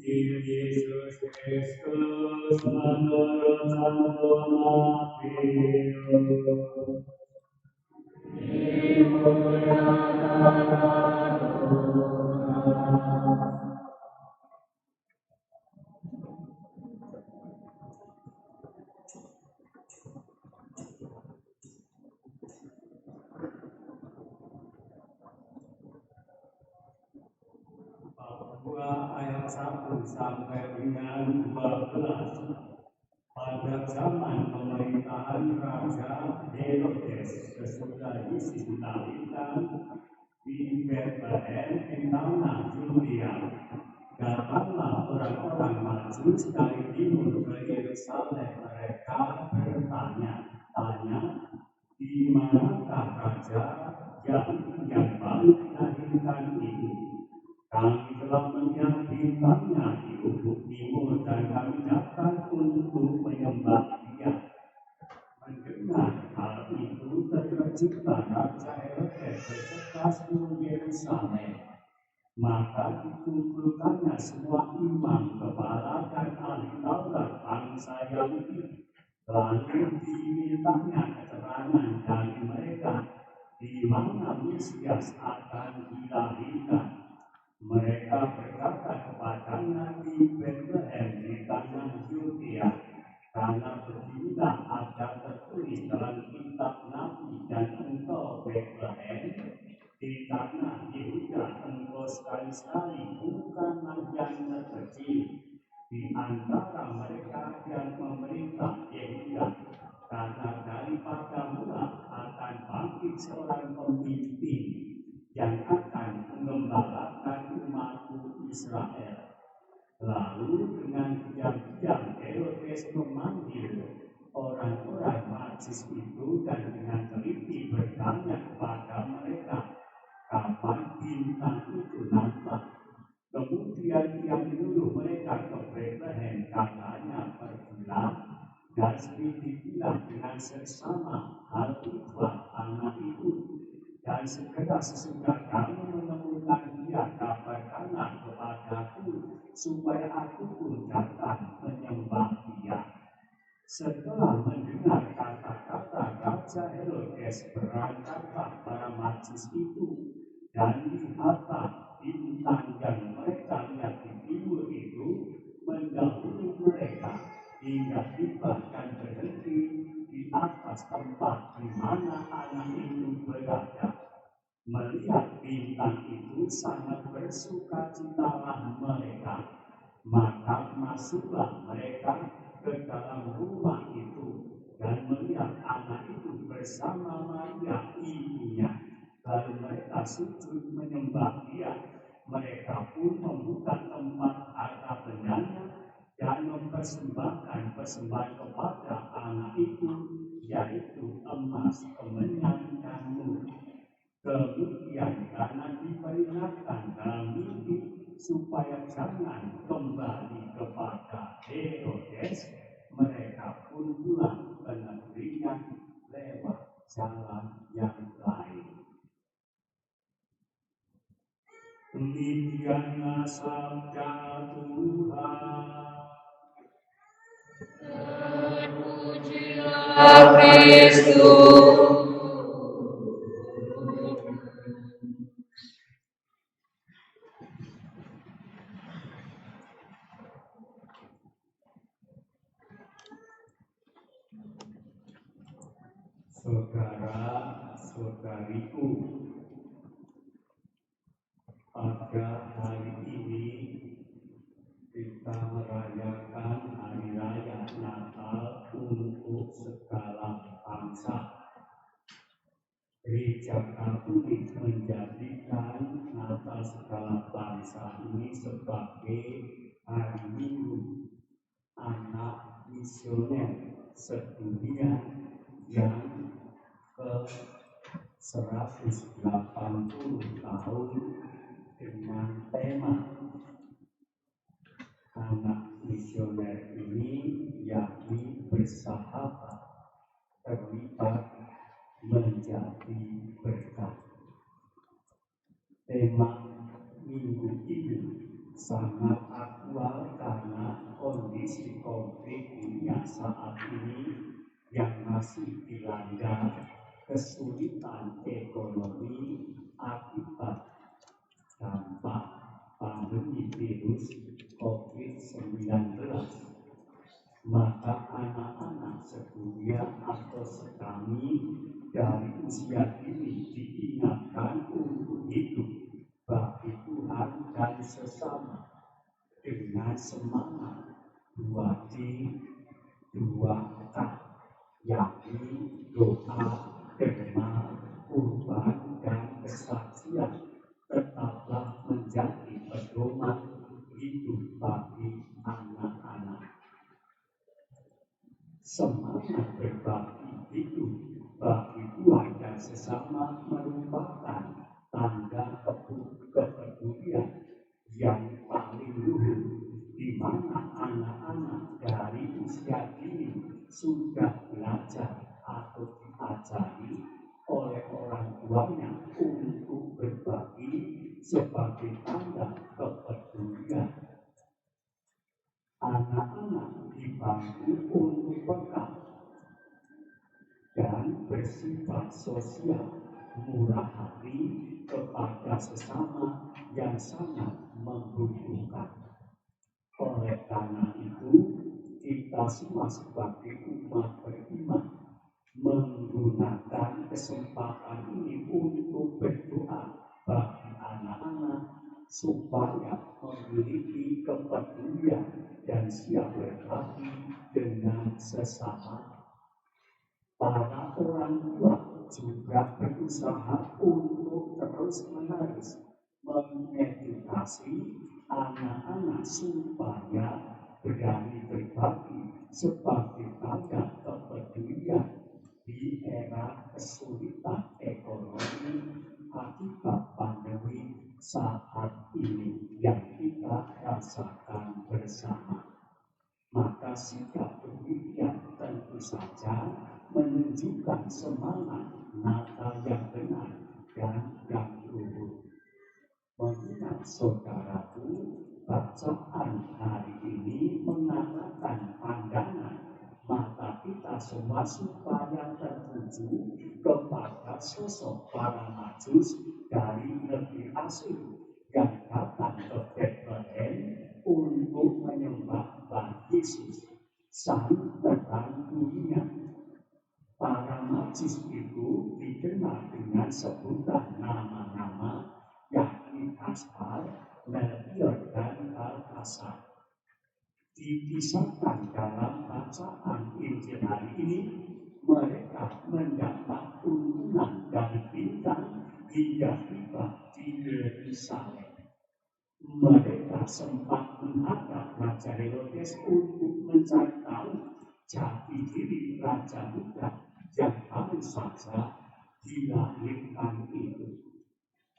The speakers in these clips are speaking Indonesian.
Yesus Kristus menurut Santo Matius. Ayat 1 sampai dengan 12. Pada zaman pemerintahan Raja Herodes sesudah Yesus dilahirkan di Bethlehem di tanah Yudea, datanglah orang-orang Majus dari timur ke Yerusalem. Mereka bertanya-tanya, di manakah raja yang baru dilahirkan itu? Kami telah melihat bintangnya di ufuk timur dan kami datang untuk menyembah Dia. Mendengar hal itu, terkejutlah Raja Herodes beserta seluruh Yerusalem. Maka dikumpulkannya semua imam, kepala dan ahli Taurat bangsa Yahudi. Lalu dimintanya keterangan dari mereka di mana Mesias akan dilahirkan. Mereka berkata kepadanya, di Bethlehem di tanah Yudea, karena beginilah ada tertulis dalam kitab Nabi, dan engkau Bethlehem di tanah Yehuda, engkau sekali-sekali bukanlah yang terkecil di antara mereka yang memerintah Yehuda, karena daripadamulah akan bangkit seorang pemimpin yang akan mengembalakan umatku Israel. Lalu dengan diam-diam Herodes memanggil orang-orang Majus itu dan dengan teliti bertanya kepada mereka kapan bintang itu nampak. Kemudian ia menyuruh mereka ke Bethlehem, katanya, pergilah dan selidiklah dengan seksama hal ikhlas anak itu, dan segera sesudah kamu menemukan dia, kabarkanlah kepadaku, supaya aku pun datang menyembah dia. Setelah mendengar kata-kata Raja Herodes, berangkatlah para Majus itu, dan lihatlah bintang yang mereka lihat di timur itu mendahului mereka, hingga tiba dan berhenti di atas tempat di mana anak itu berada. Melihat bintang itu sangat bersukacitalah mereka. Maka masuklah mereka ke dalam rumah itu dan melihat anak itu bersama Maria ibunya. Lalu mereka sujud menyembah Dia. Mereka pun membuka tempat harta bendanya dan mempersembahkan persembahan kepada anak itu, yaitu emas, kemenyan, dan mur. Kemudian karena diperingatkan dalam mimpi supaya jangan kembali kepada Herodes, mereka pun pulang ke negerinya lewat jalan yang lain. Demikianlah sabda Tuhan. Terpujilah Kristus. Saudara-saudariku, pada hari ini kita merayakan hari raya Natal untuk segala bangsa. Gereja Katolik menjadikan Natal segala bangsa ini sebagai hari Minggu anak misioner sedunia yang ke-180 tahun dengan tema anak misioner ini, yakni bersahabat, terlibat, menjadi berkat. Tema minggu ini sangat akurat kedua, karena kondisi konflik dunia saat ini yang masih dilanda kesulitan ekonomi akibat dampak pandemi virus COVID-19, maka anak-anak sekuliah atau sekami dari usia dini diingatkan untuk hidup bagi Tuhan dan sesama dengan semangat 2D 2K, yakni doa, derma, kurban, dan kesaksian tetaplah menjadi pedoman hidup bagi anak-anak. Semangat berbagi hidup bagi Tuhan dan sesama merupakan tanda kepedulian yang paling luhur, di mana anak-anak dari usia dini sudah belajar atau diajari oleh orang tuanya untuk berbagi sebagai tanda kepedulian. Anak-anak dibantu untuk peka dan bersifat sosial, murah hati kepada sesama yang sangat membutuhkan. Oleh karena itu, kita semua sebagai umat beriman menggunakan kesempatan ini untuk berdoa bagi anak-anak supaya memiliki kepedulian dan siap berbagi dengan sesama. Para orang tua juga berusaha untuk terus-menerus mengedukasi anak-anak supaya berani berbagi sebagai tanda kepedulian di era kesulitan ekonomi akibat pandemi saat ini yang kita rasakan bersama. Maka sikap demikian tentu saja menunjukkan semangat Natal yang benar dan yang luhur. Mengingat saudaraku, bacaan hari ini mengatakan pandangan mata kita semua supaya tertuju kepada sosok para majus dari negeri asing yang datang ke Bethlehem untuk menyembah Bapa Yesus, sang terang dunia. Para majus itu dikenal dengan sebutan nama-nama, yakni Kaspar, Melchior, dan Balthasar. Dikisahkan dalam bacaan Injil hari ini, mereka mendapat tuntunan dari bintang hingga tiba di Yerusalem. Mereka sempat menghadap Raja Herodes untuk mencari tahu jati diri Raja muda yang baru saja dilahirkan itu.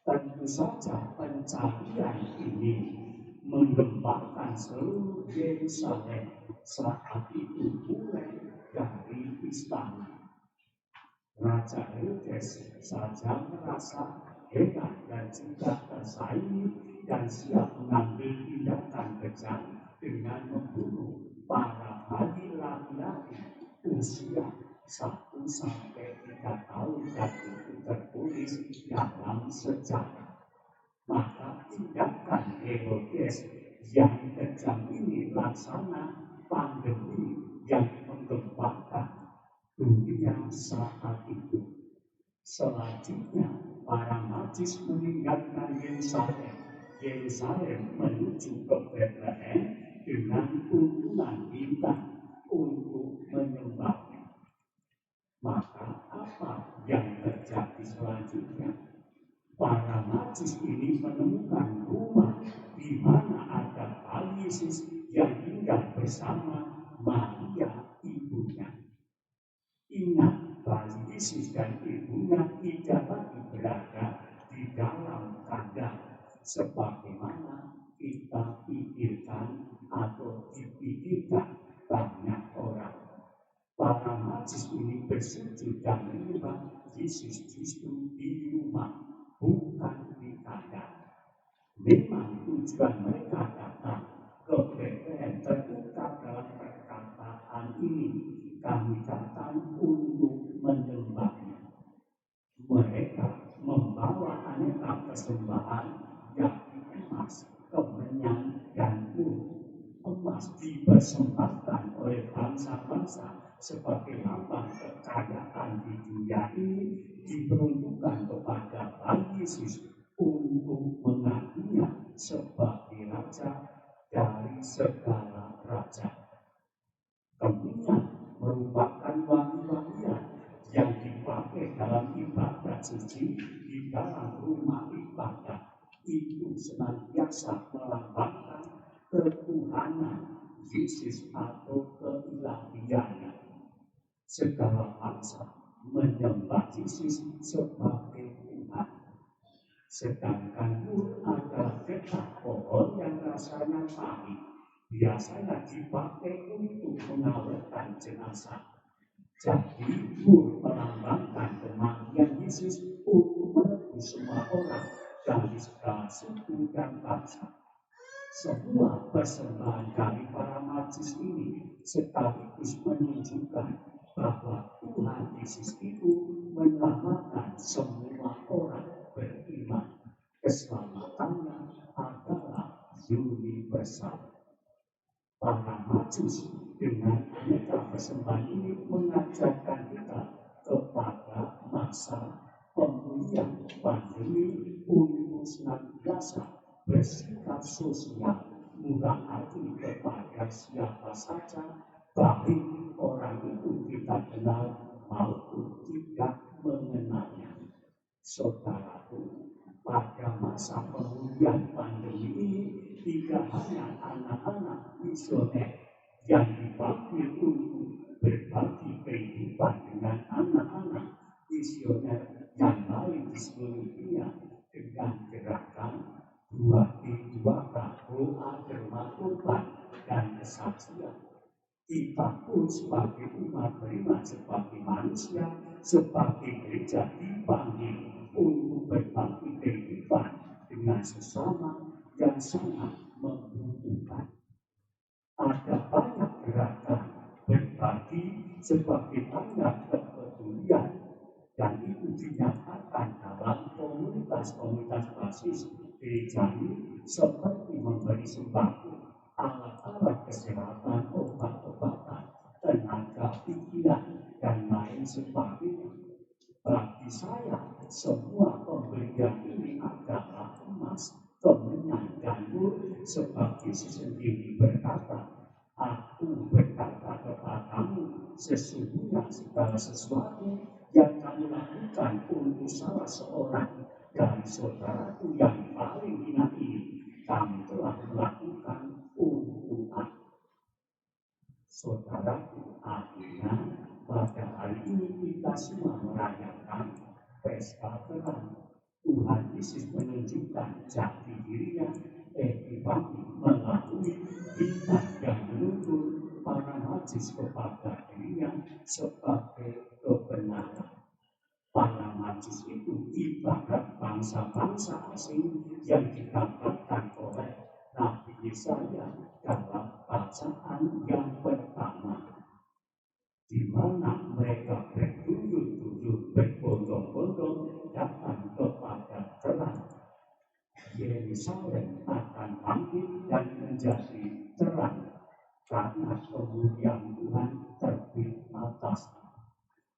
Tentu saja pencarian ini menggemparkan seluruh Yerusalem saat itu mulai dari istana. Raja Herodes saja merasa hebat dan juga tersaingi dan siap mengambil tindakan kejam dengan membunuh para bayi laki-laki usia 1-3 tahun dan itu tertulis dalam sejarah. Maka tindakan Herodes yang kejam ini laksana pandemi yang menggemparkan dunia saat itu. Selanjutnya, para majus meninggalkan Yerusalem menuju ke Bethlehem dengan tuntunan bintang untuk menyembahnya. Maka apa yang terjadi selanjutnya? Para majus ini menemukan rumah di mana ada bayi Yesus yang tinggal bersama Maria ibunya. Ingat, bayi Yesus dan ibunya tidak lagi berada di dalam kandang sebagaimana kita pikirkan atau dipikirkan banyak orang. Para majus ini bersujud dan menyembah Yesus justru di rumah, bukan di kandang. Memang tujuan mereka datang ke kemenyan dan emas dipersembahkan oleh bangsa-bangsa sebagai lambang kekayaan di dunia ini diperuntukkan kepada Bayi Yesus untuk mengakuinya sebagai Raja dari segala raja. Kemenyan merupakan wangi-wangian yang dipakai dalam ibadat suci di dalam rumah ibadat. Itu senantiasa melambangkan ketuhanan Yesus atau keilahiannya. Segala bangsa menyembah Yesus sebagai Tuhan. Sedangkan mur adalah getah pohon yang rasanya pahit, biasanya dipakai untuk mengawetkan jenazah. Jadi mur melambangkan kematian Yesus untuk menebus semua orang dari segala suku dan bangsa. Semua persembahan dari para majus ini sekaligus menunjukkan bahwa Tuhan Yesus itu menyelamatkan semua orang beriman. Keselamatannya adalah universal. Para majus dengan aneka persembahan ini mengajarkan kita kepada masa pemulihan pandemi untuk senantiasa bersikap sosial, murah hati kepada siapa saja, baik orang itu kita kenal maupun tidak mengenalnya. Saudaraku, pada masa pemulihan pandemi ini tidak hanya anak-anak misioner yang dipanggil untuk berbagi kehidupan dengan anak-anak misioner yang lain di seluruh dunia dengan gerakan 2T2K, doa, derma, kurban, dan kesaksian. Kita pun sebagai umat beriman, sebagai manusia, sebagai gereja dipanggil untuk berbagi kehidupan dengan sesama yang sangat membutuhkan. Ada banyak gerakan berbagi sebagai tanda kepedulian dan itu dinyatakan dalam komunitas-komunitas basis gereja ini seperti memberi sembako, alat-alat kesehatan, obat-obatan, tenaga pikiran, dan lain sebagainya. Bagi saya, semua pemberian ini adalah emas, kemenyan, dan mur sebagai sendiri berkata, aku berkata kepadamu, sesungguhnya segala sesuatu yang kamu lakukan untuk salah seorang dari saudaraku yang paling hina ini, kamu telah melakukan untuk aku. Saudaraku, akhirnya pada hari ini kita semua merayakan pesta terang. Tuhan Yesus menunjukkan jati dirinya Epifani melalui bintang yang menuntun para majus kepada dirinya sebagai kebenaran. Para majus itu ibarat bangsa-bangsa asing yang digambarkan oleh Nabi Yesaya dalam bacaan yang pertama, di mana mereka berduyun-duyun berbondong-bondong datang kepada terang. Yerusalem akan bangkit dan menjadi terang karena kemuliaan Tuhan terbit atasnya.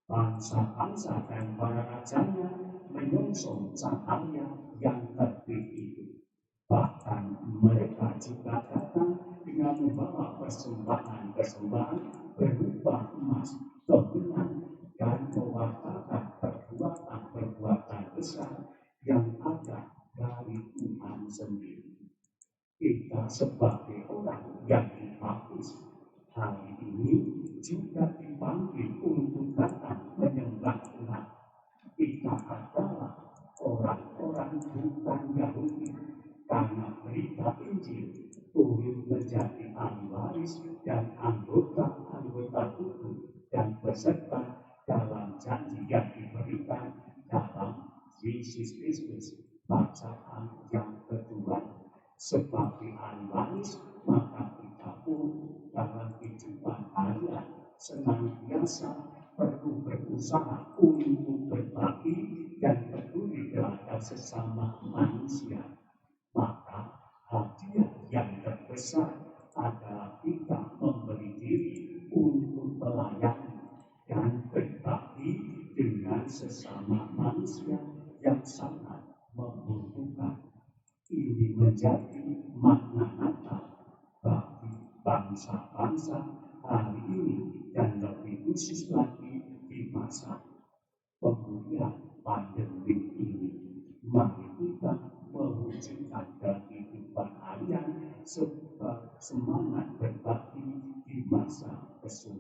Bangsa-bangsa dan para rajanya menyongsong cahaya yang terbit itu. Bahkan mereka juga datang dengan membawa persembahan-persembahan berupa emas, kemenyan, dan mewartakan perbuatan-perbuatan besar yang ada dari Tuhan sendiri. Kita sebagai orang yang dibaptis hari ini juga dipanggil untuk datang menyembah Tuhan. Kita adalah orang-orang bukan Yahudi karena berita Injil turut menjadi ahli waris dan anggota tubuh dan peserta dalam janji yang diberikan dalam Yesus Kristus. Bacaan yang kedua, sebagai ahli waris maka kita pun dalam kehidupan harian senantiasa perlu berusaha untuk berbagi dan peduli terhadap sesama manusia. Maka hadiah besar adalah kita memberi diri untuk melayani dan berbakti dengan sesama manusia yang sangat membutuhkan. Ini menjadi makna Natal bagi bangsa-bangsa hari ini dan lebih khusus lagi di masa pemulihan pandemi ini. Mari kita mewujudkan kehidupan harian sebagai semangat berbakti di masa kesulitan.